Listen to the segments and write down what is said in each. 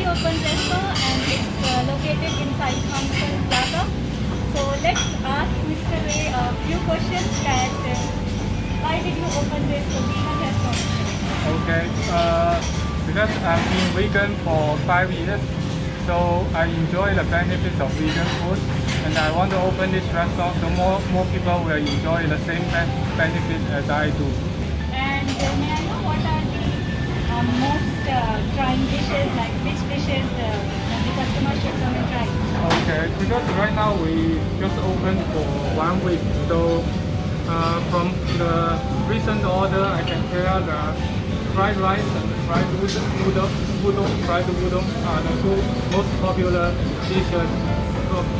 newly opened restaurant and it's located inside Thomson Plaza. So let's ask Mr. Ray a few questions that why did you open this vegan restaurant? Okay, because I've been vegan for 5 years, so I enjoy the benefits of vegan food, and I want to open this restaurant so more people will enjoy the same benefits as I do. And may I know what are the most trying dishes, like which dishes the customer should come and try? Okay, because right now we just opened for 1 week, so from the recent order, I can tell the fried rice and the fried fried udon are the two most popular dishes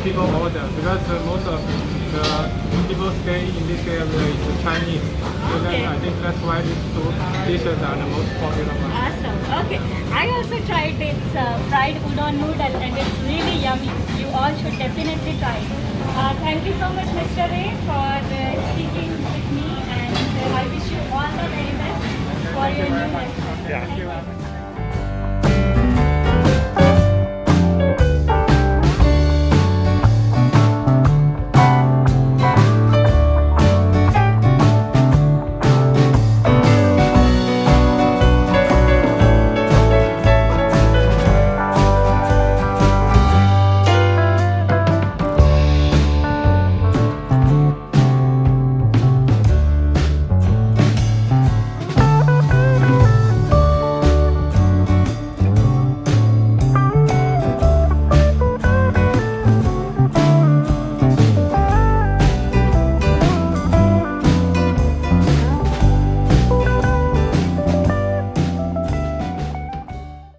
people order, because most of the people stay in this area is Chinese. So Okay. then I think that's why these two dishes are the most popular ones. Awesome. Okay. I also tried its fried udon noodle and it's really yummy. You all should definitely try it. Thank you so much, Mr. Ray, for speaking with me, and I wish you all the very best for your new restaurant. Thank you.